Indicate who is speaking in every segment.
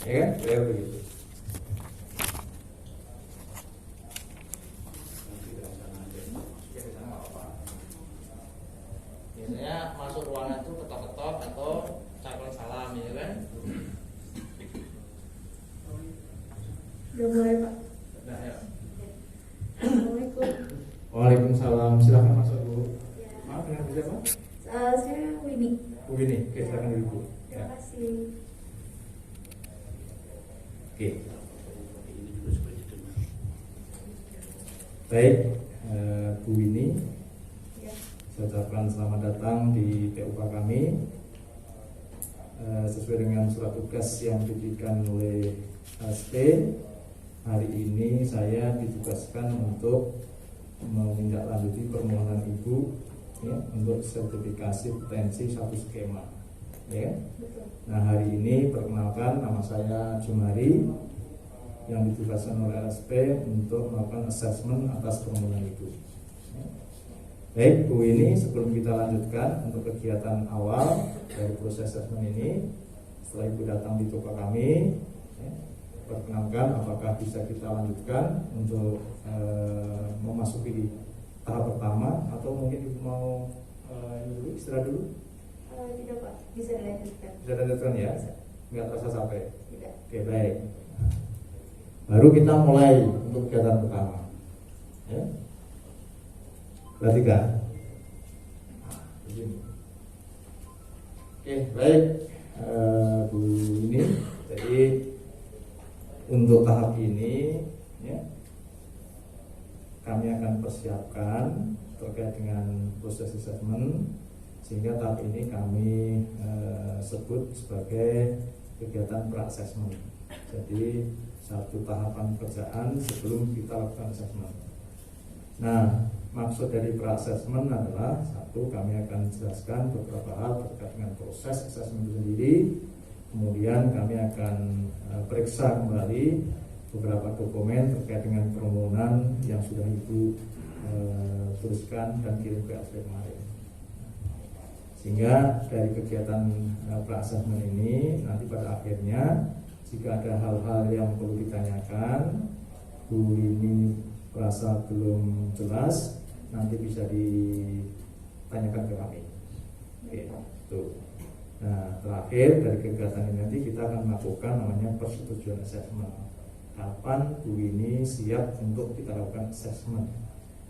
Speaker 1: ya kan? Ya begitu.
Speaker 2: Biasanya masuk ruangan itu ketok-ketok atau cakap salam, ya kan?
Speaker 3: Udah mulai Pak.
Speaker 2: Nah, ya.
Speaker 3: Assalamualaikum.
Speaker 1: Waalaikumsalam. Silakan masuk Bu.
Speaker 3: Ya.
Speaker 1: Maaf, dengan siapa?
Speaker 3: Saya Winnie.
Speaker 1: Bu ini. Oke, silakan dulu Bu. Ya.
Speaker 3: Terima kasih.
Speaker 1: Oke. Baik, Bu Winnie,
Speaker 3: Ya.
Speaker 1: saya ucapkan selamat datang di PUK kami. Sesuai dengan surat tugas yang diberikan oleh SP, hari ini saya ditugaskan untuk menindaklanjuti permohonan Ibu ya, untuk sertifikasi potensi satu skema. Ya.
Speaker 3: Betul.
Speaker 1: Nah, hari ini perkenalkan, nama saya Jumari yang ditugaskan oleh LSP untuk melakukan assessment atas permohonan Ibu. Baik Bu, ini sebelum kita lanjutkan untuk kegiatan awal dari proses assessment ini, setelah Ibu datang di toko kami, ya, perkenalkan apakah bisa kita lanjutkan untuk memasuki tahap pertama atau mungkin Ibu mau ini dulu, istirahat dulu?
Speaker 3: Tidak Pak, bisa dilanjutkan.
Speaker 1: Bisa lanjutkan ya?
Speaker 3: Bisa.
Speaker 1: Nggak terasa capek?
Speaker 3: Tidak.
Speaker 1: Oke, baik. Baru kita mulai untuk kegiatan pertama. Ya. Perhatikan. Begini. Oke, baik. Bu ini, jadi untuk tahap ini, ya, kami akan persiapkan terkait dengan proses assessment, sehingga tahap ini kami sebut sebagai kegiatan pra-assessment. Jadi satu tahapan pekerjaan sebelum kita lakukan assessment. Nah, maksud dari pra-assessment adalah satu, kami akan jelaskan beberapa hal terkait dengan proses assessment itu sendiri. Kemudian kami akan periksa kembali beberapa dokumen terkait dengan permohonan yang sudah Ibu tuliskan dan kirim ke LSP kemarin. Sehingga dari kegiatan pra-assessment ini nanti pada akhirnya jika ada hal-hal yang perlu ditanyakan, Bu ini merasa belum jelas, nanti bisa ditanyakan ke kami. Oke, tuh. Nah, terakhir dari kegiatan ini nanti kita akan melakukan namanya persetujuan assessment. Kapan Bu ini siap untuk kita lakukan assessment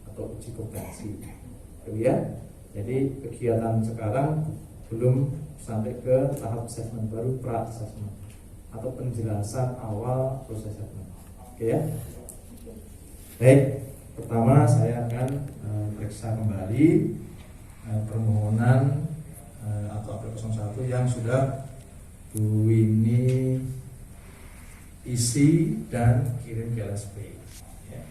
Speaker 1: atau uji kompetensi, ya? Jadi kegiatan sekarang belum sampai ke tahap assessment, baru pra-assessment atau penjelasan awal proses assessment. Oke ya? Baik, pertama saya akan periksa kembali permohonan atau aplikasi 01 yang sudah Bu ini isi dan kirim ke LSP. Ya.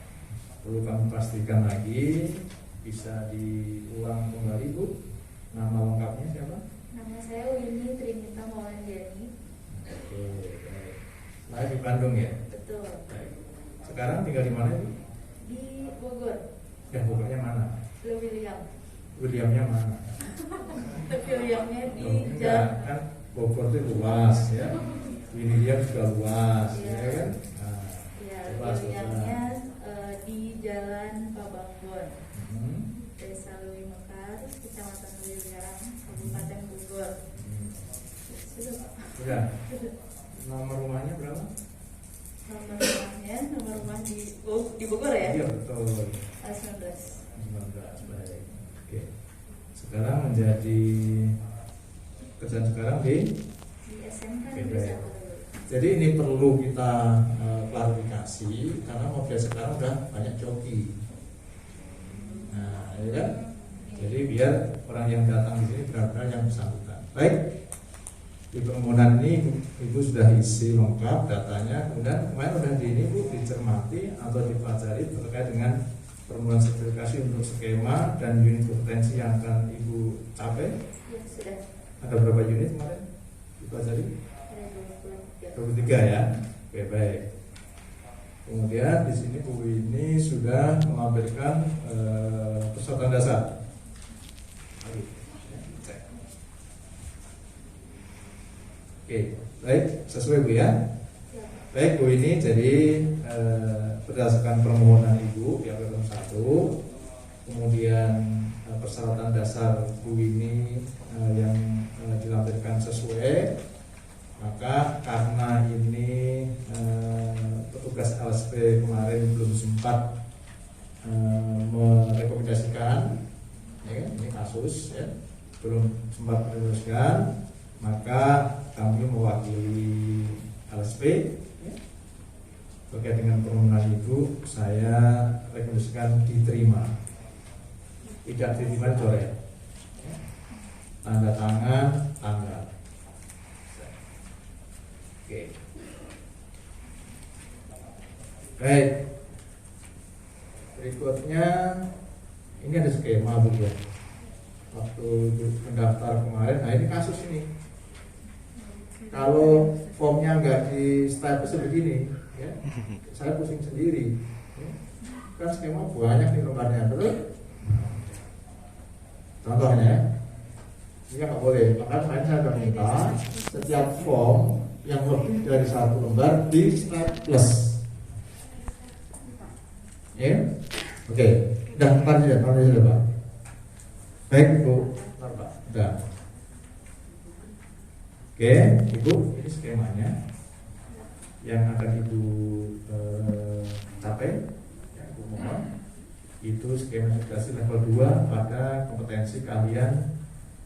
Speaker 1: Perlu kami pastikan lagi, bisa diulang kembali Bu, nama lengkapnya siapa?
Speaker 3: Nama saya Winnie Trinita Maulandiani.
Speaker 1: Oke, baik. Lahir di Bandung ya?
Speaker 3: Betul.
Speaker 1: Baik. Sekarang tinggal di mana Bu?
Speaker 3: Di Bogor.
Speaker 1: Ya, Bogornya mana?
Speaker 3: William.
Speaker 1: Williamnya mana?
Speaker 3: Williamnya di
Speaker 1: Enggak, kan Bogor itu luas ya. William juga luas,
Speaker 3: Iya.
Speaker 1: ya kan? Nah,
Speaker 3: Ya,
Speaker 1: luas,
Speaker 3: Williamnya di Jalan Pabanggon,
Speaker 1: Hmm.
Speaker 3: Desa Lewi Mekar, Kecamatan William, Kabupaten Bogor. Sudah Pak.
Speaker 1: Sudah. Nomor rumahnya berapa?
Speaker 3: Nomor rumah di Bogor ya?
Speaker 1: Iya betul.
Speaker 3: 19.
Speaker 1: 19, baik. Oke. Sekarang menjadi kerjaan sekarang di
Speaker 3: SMK
Speaker 1: Oke,
Speaker 3: Negeri
Speaker 1: baik.
Speaker 3: 1.
Speaker 1: Jadi ini perlu kita klarifikasi karena mobil sekarang udah banyak joki. Nah, ya kan? Jadi biar orang yang datang di sini benar-benar yang bersangkutan. Baik. Di permohonan ini Ibu sudah isi lengkap datanya, kemudian kemarin udah di ini Bu dicermati atau dipelajari terkait dengan permohonan sertifikasi untuk skema dan unit kompetensi yang akan Ibu capai.
Speaker 3: Ya, sudah.
Speaker 1: Ada berapa unit kemarin dipelajari?
Speaker 3: Ada 23.
Speaker 1: 23 ya. Oke, baik. Kemudian di sini Bu ini sudah melampirkan persyaratan dasar. Mari, cek. Oke, baik, sesuai Bu ya. Baik Bu, ini jadi berdasarkan permohonan Ibu pihak termohon 1, kemudian persyaratan dasar Bu ini yang dilampirkan sesuai, maka karena ini petugas LSP kemarin belum sempat merekomendasikan, ya, ini kasus ya, belum sempat merekomendasikan, maka kami mewakili LSP terkait dengan permohonan itu. Saya rekomendasikan diterima, tidak diterima dicoret, tanda tangan, tanggal. Oke. Baik, berikutnya ini ada skema Bu ya, waktu mendaftar kemarin. Nah ini kasus ini, kalau formnya nggak di step begini ya, saya pusing sendiri ya. Kan skema banyak nih lembarnya. Terus contohnya ini nggak boleh, maka kemarin saya sudah minta setiap form yang lebih dari 1 lembar di staples ya. Oke, udah lanjut Pak. Baik Bu, Pak, udah. Oke, Ibu, ini skemanya yang akan Ibu capai, yang Ibu mohon, itu skema sertifikasi level 2 pada kompetensi keahlian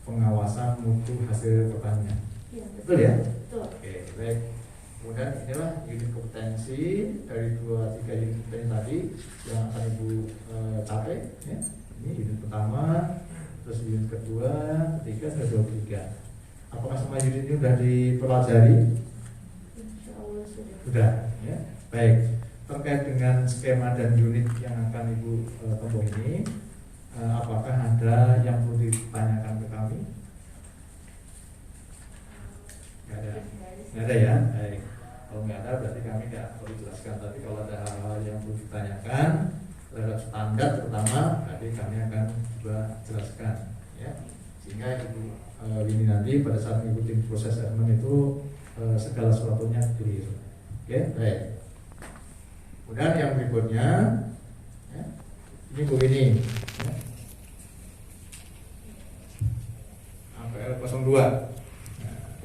Speaker 1: pengawasan mutu hasil pertanian.
Speaker 3: Ya,
Speaker 1: Betul ya?
Speaker 3: betul.
Speaker 1: Oke, baik. Kemudian inilah unit kompetensi dari 2-3 unit kompetensi tadi yang akan Ibu capai. Ya. Ini unit pertama, terus unit kedua, ketiga, ke-23. Apakah semua unit ini sudah dipelajari?
Speaker 3: Insya Allah sudah.
Speaker 1: Sudah, ya. Baik. Terkait dengan skema dan unit yang akan Ibu tempuh ini, apakah ada yang perlu ditanyakan ke kami? Nggak ada. Nggak ada ya. Baik. Kalau nggak ada berarti kami nggak perlu jelaskan. Tapi kalau ada hal-hal yang perlu ditanyakan terhadap standar terutama, berarti kami akan coba jelaskan, ya. Sehingga Ibu ini nanti pada saat mengikuti proses asesmen itu segala sesuatunya clear. Oke, baik. Kemudian yang berikutnya, ya, ini begini, ya. APL 02. Nah,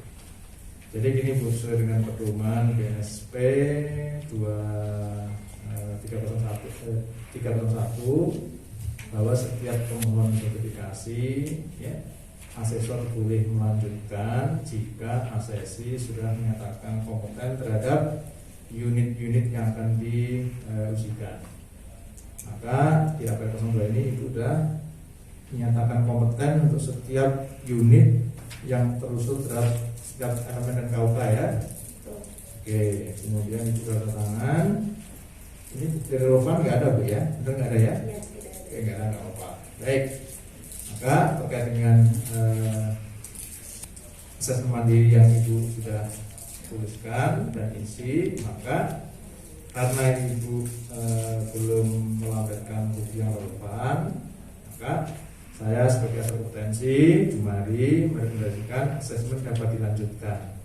Speaker 1: jadi gini Bu, sesuai dengan pedoman BNSP 301 bahwa setiap pemohon sertifikasi, ya, asesor boleh melanjutkan jika asesi sudah menyatakan kompeten terhadap unit-unit yang akan diujikan. Maka di APL 02 ini itu sudah menyatakan kompeten untuk setiap unit yang terusur terhadap setiap elemen dan KUK ya. Oke, kemudian itu tanda tangan. Ini bukti relevan nggak ada Bu ya? Benar nggak ada ya?
Speaker 3: Ya, tidak ada.
Speaker 1: Oke, nggak ada, nggak apa-apa. Baik. Maka terkait dengan asesmen mandiri yang Ibu sudah tuliskan dan isi, maka karena Ibu belum melampirkan bukti yang relevan, maka saya sebagai asesor kompetensi Jumari merekomendasikan asesmen dapat dilanjutkan.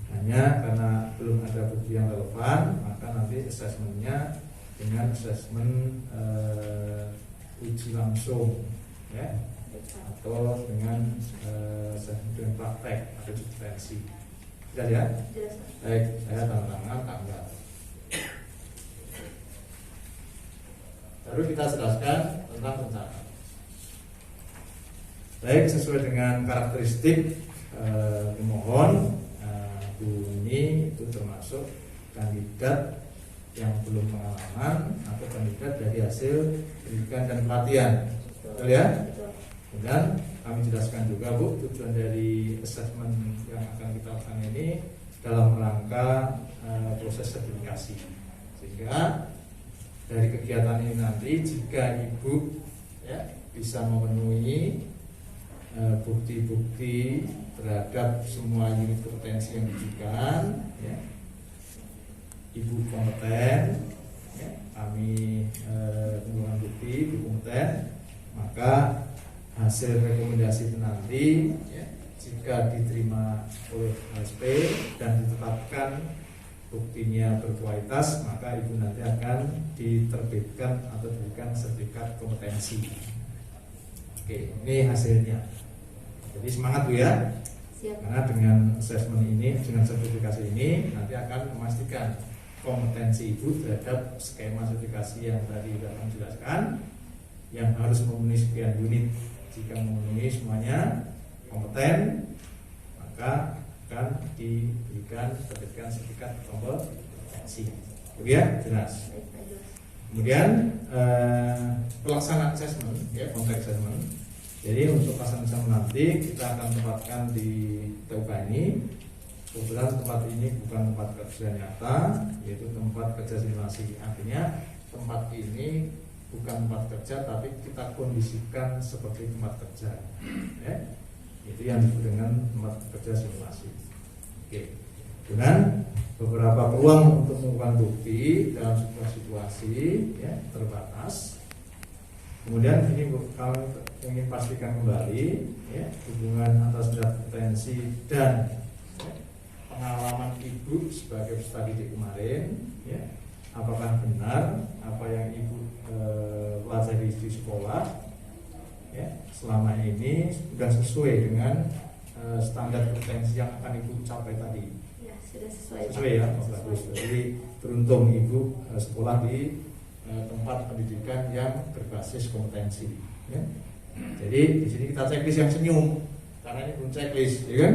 Speaker 1: Hanya karena belum ada bukti yang relevan, maka nanti asesmennya dengan asesmen uji langsung, ya, atau dengan asesmen praktek atau kompetensi. Sudah ya?
Speaker 3: Jelas.
Speaker 1: Baik, saya tanda tangan tanggal. Baru kita jelaskan tentang rencana. Baik, sesuai dengan karakteristik pemohon, Bu ini itu termasuk kandidat yang belum pengalaman atau kandidat dari hasil pendidikan dan pelatihan. Betul ya?
Speaker 3: Betul.
Speaker 1: Dan kami jelaskan juga Bu, tujuan dari asesmen yang akan kita lakukan ini dalam rangka proses sertifikasi. Sehingga dari kegiatan ini nanti jika Ibu ya bisa memenuhi bukti-bukti terhadap semua unit kompetensi yang diberikan, ya, Ibu kompeten, ya, kami temukan bukti Ibu kompeten, maka hasil rekomendasi itu nanti, ya, jika diterima oleh LSP dan ditetapkan buktinya berkualitas, maka ibu nanti akan diterbitkan atau diberikan sertifikat kompetensi. Oke, ini hasilnya. Jadi semangat Bu ya.
Speaker 3: Siap.
Speaker 1: Karena dengan assessment ini, dengan sertifikasi ini nanti akan memastikan kompetensi ibu terhadap skema sertifikasi yang tadi sudah kami jelaskan, yang harus memenuhi sekian unit. Jika memenuhi semuanya kompeten, maka akan diberikan sertifikat kompetensi. Ya, jelas.
Speaker 3: Baik, Pak Jos.
Speaker 1: Kemudian pelaksanaan assessment, ya, konteks assessment. Jadi untuk pelaksanaan assessment nanti kita akan tempatkan di TUK ini. Kebetulan tempat ini bukan tempat kerja nyata, yaitu tempat kerja simulasi. Artinya tempat ini bukan tempat kerja, tapi kita kondisikan seperti tempat kerja. Ya. Itu yang disebut dengan tempat kerja simulasi. Oke. Dengan beberapa peluang untuk mengumpulkan bukti dalam sebuah situasi ya, terbatas. Kemudian ini kami ingin pastikan kembali ya, hubungan antara standar kompetensi dan ya, pengalaman ibu sebagai peserta didik kemarin. Ya, apakah benar apa yang ibu pelajari di sekolah ya, selama ini sudah sesuai dengan standar kompetensi yang akan ibu capai tadi?
Speaker 3: Ya, sudah sesuai.
Speaker 1: Sesuai ya, bagus. Jadi beruntung ibu sekolah di tempat pendidikan yang berbasis kompetensi. Ya. Jadi di sini kita checklist yang senyum, karena ini belum checklist, ya kan?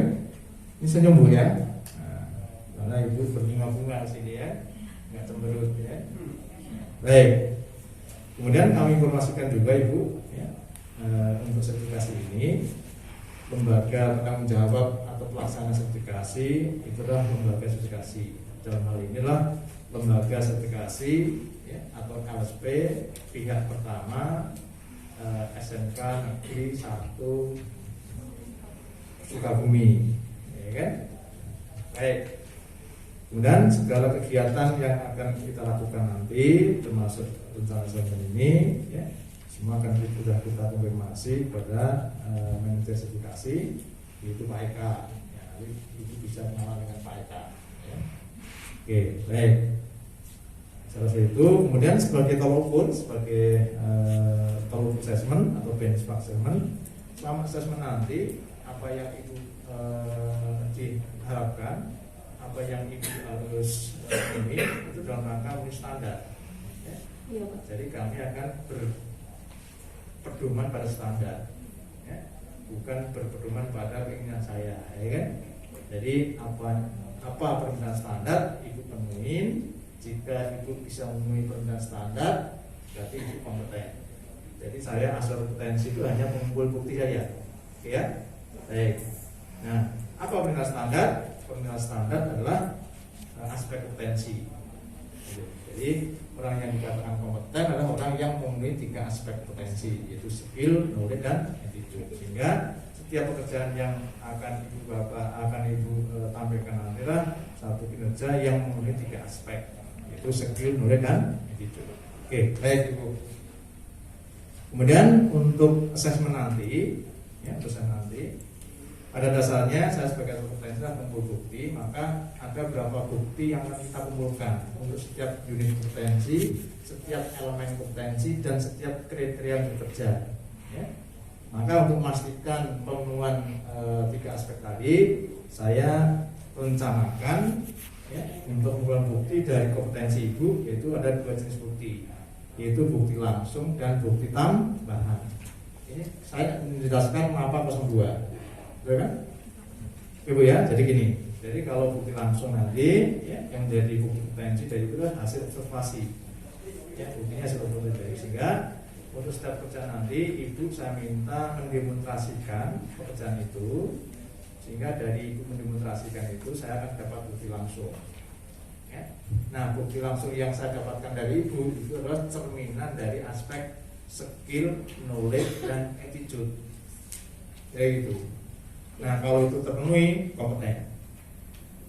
Speaker 1: Ini senyum Bu ya. Nah, karena ibu berbunga-bunga di sini ya, nggak cemberut ya. Baik. Kemudian kami informasikan juga ibu, ya, untuk sertifikasi ini, lembaga penanggung jawab atau pelaksana sertifikasi itu adalah lembaga sertifikasi. Dalam hal inilah lembaga sertifikasi ya, atau LSP pihak pertama SMK Negeri 1 Sukabumi, ya kan? Baik. Kemudian segala kegiatan yang akan kita lakukan nanti, termasuk rencana assessment ini, ya, semua akan sudah kita konfirmasi kepada manajer sertifikasi, yaitu Pak Eka. Ya, itu bisa kenalan dengan Pak Eka. Ya. Oke, baik. Setelah itu, kemudian sebagai tolak ukur, sebagai tolak assessment atau benchmark assessment, selama assessment nanti apa yang itu diharapkan, apa yang ibu harus penuhi itu dalam rangka memenuhi standar. Ya.
Speaker 3: Iya, Pak.
Speaker 1: Jadi kami akan berpedoman pada standar, ya. Bukan berpedoman pada keinginan saya, ya kan? Jadi apa permintaan standar ibu penuhin. Jika ibu bisa memenuhi permintaan standar, berarti ibu kompeten. Jadi saya asal kompetensi itu hanya mengumpul bukti saja, oke ya? Baik. Nah, apa permintaan standar? Permintaan standar adalah aspek kompetensi. Jadi orang yang dikatakan kompeten adalah orang yang memenuhi 3 aspek kompetensi, yaitu skill, knowledge, dan attitude. Sehingga setiap pekerjaan yang akan ibu tampilkan nanti adalah satu kinerja yang memenuhi 3 aspek, yaitu skill, knowledge, dan attitude. Oke, baik ibu. Kemudian untuk assessment nanti, ya, pada dasarnya saya sebagai kompetensi mengumpul bukti, maka ada beberapa bukti yang akan kita kumpulkan untuk setiap unit kompetensi, setiap elemen kompetensi, dan setiap kriteria bekerja. Ya. Maka untuk memastikan pemenuhan 3 aspek tadi, saya rencanakan ya, untuk mengumpulkan bukti dari kompetensi ibu, yaitu ada 2 jenis bukti, yaitu bukti langsung dan bukti tambahan. Ini saya menjelaskan mengapa 02. Ya kan? Ibu ya, jadi gini. Jadi kalau bukti langsung nanti ya, yang jadi bukti kompetensi dari itu adalah hasil observasi. Ya, buktinya hasil observasi. Sehingga untuk setiap pekerjaan nanti ibu saya minta mendemonstrasikan pekerjaan itu, sehingga dari ibu mendemonstrasikan itu saya akan dapat bukti langsung. Ya. Nah, bukti langsung yang saya dapatkan dari ibu itu adalah cerminan dari aspek skill, knowledge, dan attitude. Kayak gitu. Nah, kalau itu terpenuhi, kompeten.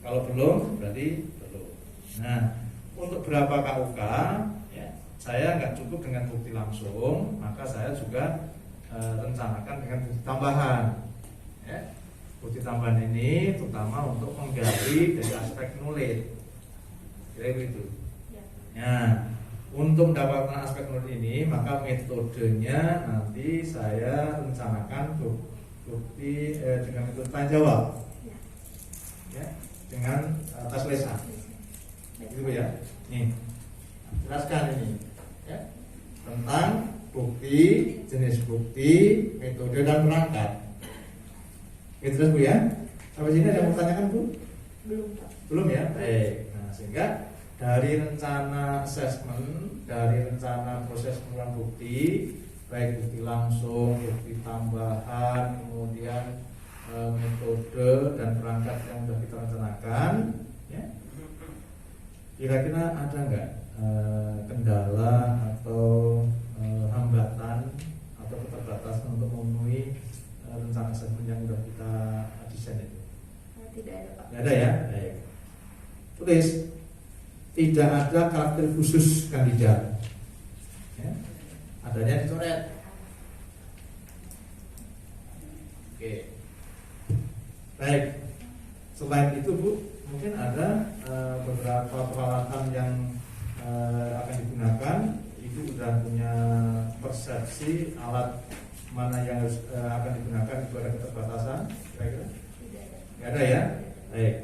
Speaker 1: Kalau belum, berarti belum. Nah, untuk berapa KUK, ya, saya nggak cukup dengan bukti langsung, maka saya juga rencanakan dengan bukti tambahan. Ya. Bukti tambahan ini terutama untuk menggali dari aspek knowledge. Kira begitu.
Speaker 3: Ya.
Speaker 1: Nah, untuk mendapatkan aspek menurut ini, maka metodenya nanti saya rencanakan bukti dengan metode tanya jawab,
Speaker 3: Ya.
Speaker 1: ya, dengan tes lesan. Gitu Bu, ya. Nih, jelaskan ini, ya, tentang bukti, jenis bukti, metode dan perangkat. Gitu Bu ya. Sampai sini ada yang mau tanyakan Bu?
Speaker 3: Belum Pak.
Speaker 1: Belum ya? Baik. Nah, sehingga dari rencana assessment, dari rencana proses pengulangan bukti, baik bukti langsung, bukti tambahan, kemudian metode dan perangkat yang sudah kita rencanakan, ya. Kira-kira ada nggak kendala atau hambatan atau keterbatasan untuk memenuhi rencana assessment yang sudah kita desain itu?
Speaker 3: Tidak ada Pak.
Speaker 1: Nggak ada ya? Baik. Tulis, tidak ada karakter khusus kandidat, ya. Adanya dicoret. Oke. Baik. Selain itu Bu, mungkin ada beberapa peralatan yang akan digunakan. Itu sudah punya persepsi alat mana yang harus akan digunakan, itu ada keterbatasan kira-kira?
Speaker 3: Tidak ada.
Speaker 1: Nggak ada ya? Baik.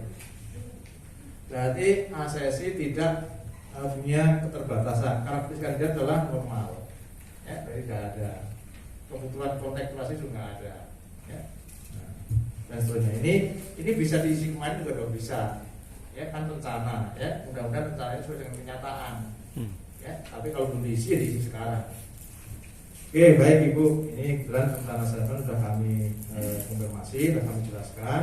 Speaker 1: Berarti ASESI tidak punya keterbatasan. Karakteristik kandidat adalah normal. Ya, berarti tidak ada. Kebutuhan kontekstuasi juga nggak ada. Ya. Nah, dan seterusnya. Ini bisa diisi kemarin juga dong, bisa. Ya kan rencana. Ya, mudah-mudahan rencananya sesuai dengan kenyataan. Ya, tapi kalau belum diisi ya diisi sekarang. Oke, baik Ibu. Ini kebetulan rencana assessment sudah kami konfirmasi, sudah kami jelaskan.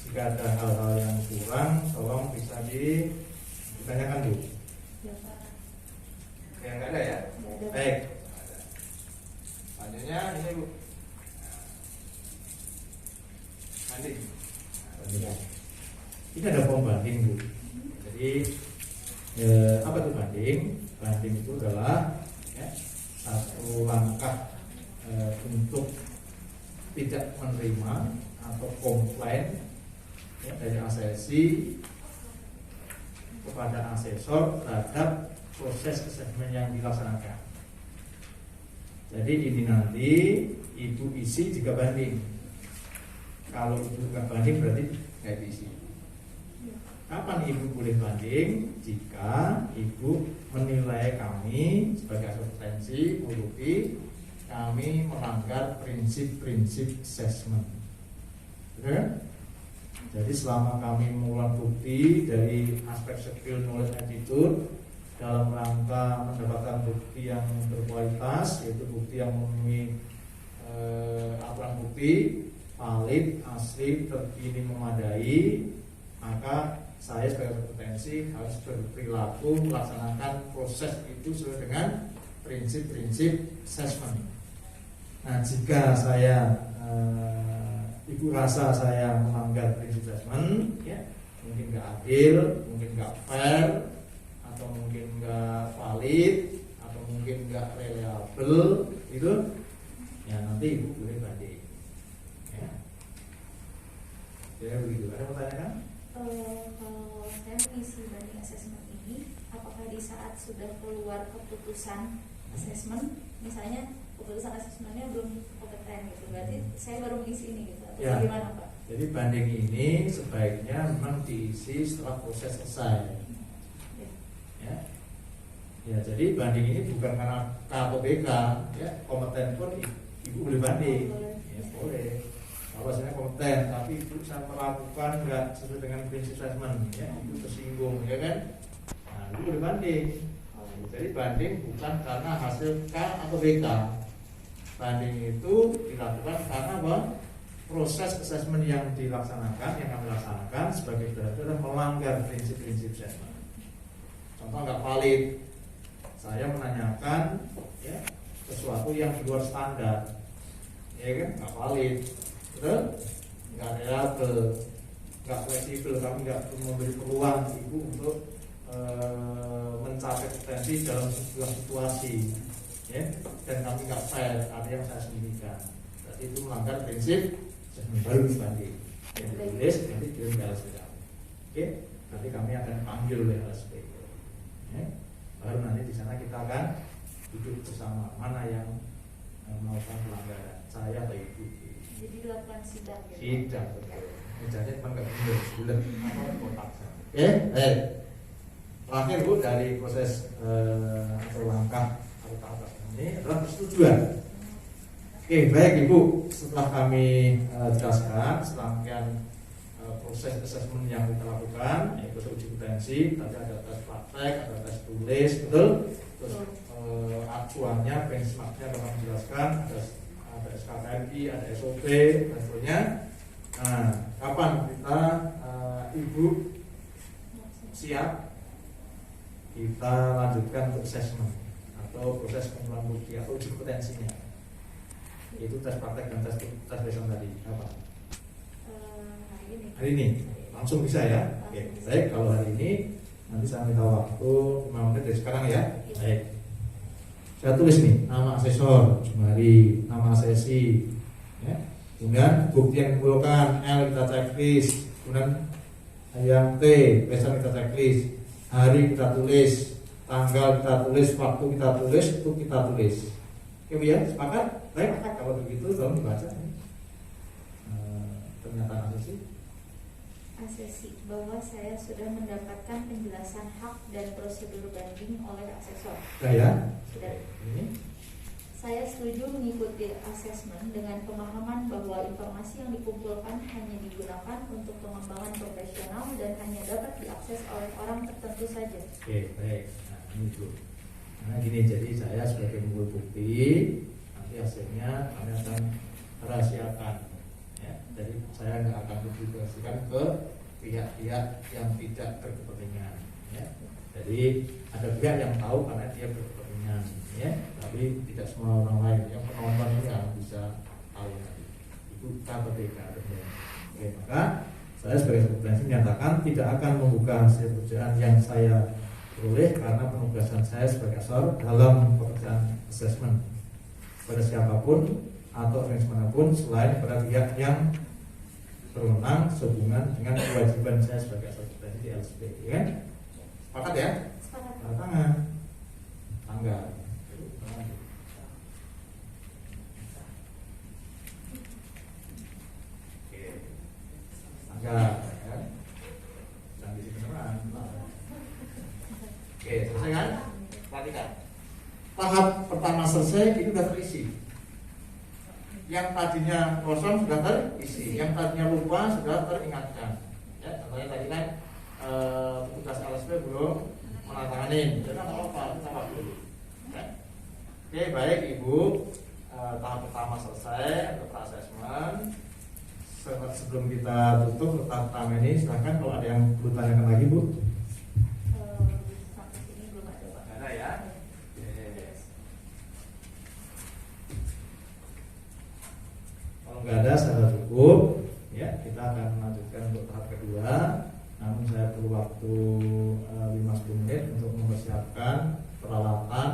Speaker 1: Jika ada hal-hal yang kurang, tolong bisa ditanyakan Bu.
Speaker 3: Ya Pak.
Speaker 1: Yang nggak ada ya?
Speaker 3: Tidak ada.
Speaker 1: Baik. Selanjutnya ini Bu. Banding. Nah, ini ada form banding Bu. Jadi apa itu banding? Banding itu adalah ya, satu langkah untuk tidak menerima atau komplain ya, dari ASESI kepada asesor terhadap proses assessment yang dilaksanakan. Jadi ini nanti Ibu isi jika banding. Kalau Ibu nggak banding berarti nggak diisi. Kapan Ibu boleh banding? Jika Ibu menilai kami sebagai asistensi bukti kami melanggar prinsip-prinsip assessment. Betul kan? Jadi selama kami mengulang bukti dari aspek skill, knowledge, attitude dalam rangka mendapatkan bukti yang berkualitas, yaitu bukti yang memenuhi aturan bukti, valid, asli, terkini, memadai, maka saya sebagai kompetensi harus berperilaku melaksanakan proses itu sesuai dengan prinsip-prinsip assessment. Nah, jika saya Ibu rasa saya melanggar prinsip assessment, ya, mungkin nggak adil, mungkin nggak fair, atau mungkin nggak valid, atau mungkin nggak reliable, itu, ya nanti Ibu boleh banding. Ya, jadi begitu. Ada pertanyaan?
Speaker 3: Kalau saya mengisi banding asesmen ini, apakah di saat sudah keluar keputusan asesmen, misalnya keputusan asesmennya belum kompeten gitu, berarti saya baru mengisi ini gitu, atau
Speaker 1: Ya.
Speaker 3: bagaimana Pak?
Speaker 1: Jadi banding ini sebaiknya memang diisi setelah proses selesai. Ya, ya jadi banding ini bukan karena K atau BK, ya kompeten pun Ibu boleh banding, ya boleh. Kalau saya kompeten, tapi Ibu saya melakukan nggak sesuai dengan prinsip assessment, ya Ibu tersinggung, ya kan? Nah, Ibu boleh banding. Jadi banding bukan karena hasil K atau BK. Banding itu dilakukan karena apa? Proses assessment yang dilaksanakan, yang kami laksanakan sebagai adalah melanggar prinsip-prinsip assessment. Contoh nggak valid, saya menanyakan ya sesuatu yang di luar standar, ya kan? Nggak valid, betul? Nggak reliable, nggak fleksibel, kami nggak memberi peluang Ibu untuk mencapai potensi dalam sebuah situasi, ya, dan kami nggak fair, ada yang saya sembunyikan. Berarti itu melanggar prinsip baru dibanding. Yang ditulis nanti kirim ke LSP. Oke, nanti kami akan panggil oleh LSP. ya. Baru nanti di sana kita akan duduk bersama mana yang melakukan pelanggaran, saya atau ibu.
Speaker 3: Jadi dilakukan sidang gitu.
Speaker 1: Sidang, betul. Mejanya cuma nggak bener, bulat, kotak. Terakhir Bu dari proses atau langkah atau tahap ini adalah persetujuan. Oke, baik Ibu, setelah kami jelaskan serangkaian proses assessment yang kita lakukan, yaitu uji kompetensi, tadi ada tes praktek, ada tes tulis, betul? Terus acuannya, benchmarknya telah menjelaskan, ada SKKMI, ada SOP, dan sebagainya. Nah, kapan kita Ibu siap kita lanjutkan untuk assessment atau proses pengumpulan bukti atau uji kompetensinya, yaitu tes praktek dan tes lesson tadi apa? Hari ini langsung bisa ya? Oke, baik, kalau hari ini nanti saya minta waktu 5 menit dari sekarang ya. Baik, saya tulis nih nama asesor Jumari, nama sesi ya. Kemudian bukti yang dikumpulkan, L kita checklist, kemudian yang T lesson kita checklist, hari kita tulis, tanggal kita tulis, waktu kita tulis, itu kita tulis. Oke Bu ya, sepakat? Baik, kalau begitu tolong dibaca pernyataan
Speaker 3: asesi bahwa saya sudah mendapatkan penjelasan hak dan prosedur banding oleh asesor.
Speaker 1: Ya.
Speaker 3: Sudah.
Speaker 1: Ini.
Speaker 3: Saya setuju mengikuti asesmen dengan pemahaman bahwa informasi yang dikumpulkan hanya digunakan untuk pengembangan profesional dan hanya dapat diakses oleh orang tertentu saja.
Speaker 1: Oke, baik. Nah, ini dulu. Nah, gini, jadi saya sebagai pengumpul bukti, nanti hasilnya kami akan rahasiakan. Ya, jadi saya nggak akan publikasikan ke pihak-pihak yang tidak berkepentingan. Ya. Jadi ada pihak yang tahu karena dia berkepentingan, ya, tapi tidak semua orang lain. Yang penonton ini yang bisa tahu tadi. Itu KPK. Oke, maka saya sebagai kompetensi menyatakan tidak akan membuka hasil pekerjaan yang saya peroleh karena penugasan saya sebagai asesor dalam pekerjaan assessment pada siapapun atau organisasi manapun selain pada pihak yang berwenang sehubungan dengan kewajiban saya sebagai asesor kompetensi di LSP, ya kan? Sepakat ya?
Speaker 3: Sepakat.
Speaker 1: Tanda tangan, tanggal. Oke, tanggal, ya. Jangan diisi beneran. Oke, selesai kan? Perhatikan. Tahap pertama selesai, itu sudah terisi. Yang tadinya kosong sudah terisi, yang tadinya lupa sudah teringatkan. Ya, contohnya tadi kan petugas LSP belum menandatangani, jadi nggak apa-apa, kita waktu dulu. Ya. Oke, baik Ibu, tahap pertama selesai untuk assessment. Sebelum kita tutup tahap pertama ini, silahkan kalau ada yang perlu tanyakan lagi Bu.
Speaker 3: Sampai sini belum ada Pak.
Speaker 1: Ada ya. Kalau nggak ada, sudah cukup. Ya, kita akan melanjutkan untuk tahap kedua. Namun saya perlu waktu 5-10 menit untuk mempersiapkan peralatan,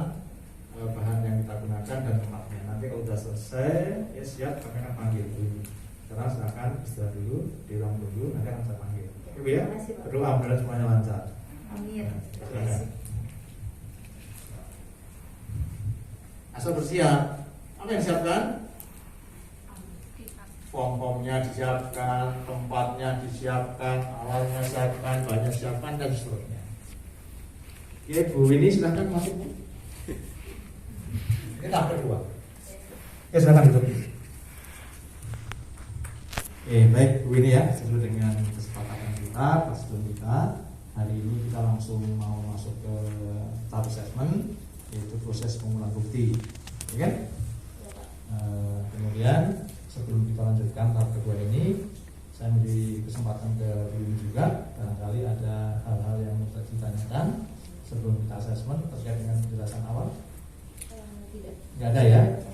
Speaker 1: bahan yang kita gunakan dan tempatnya. Nanti kalau sudah selesai, ya siap, kami akan panggil dulu. Sekarang silakan istirahat dulu, di ruang dulu, nanti akan saya panggil. Oke Bu ya? Berdoa mudah semuanya lancar.
Speaker 3: Amin.
Speaker 1: Terima kasih. Asal bersiap. Apa yang disiapkan? Form-formnya disiapkan, tempatnya disiapkan, alatnya disiapkan, bahannya disiapkan, dan seterusnya. Oke, Bu ini silahkan masuk Bu. Ini tahap kedua. Oke, silahkan duduk. Oke, baik Bu ini ya, sesuai dengan kesepakatan kita, prosedur kita. Hari ini kita langsung mau masuk ke tahap assessment, yaitu proses pengumpulan bukti, ya kan? Kemudian sebelum kita lanjutkan tahap kedua ini, saya memberi kesempatan ke Bu juga, barangkali ada hal-hal yang bisa ditanyakan sebelum kita assessment terkait dengan penjelasan awal.
Speaker 3: Tidak.
Speaker 1: Nggak ada ya?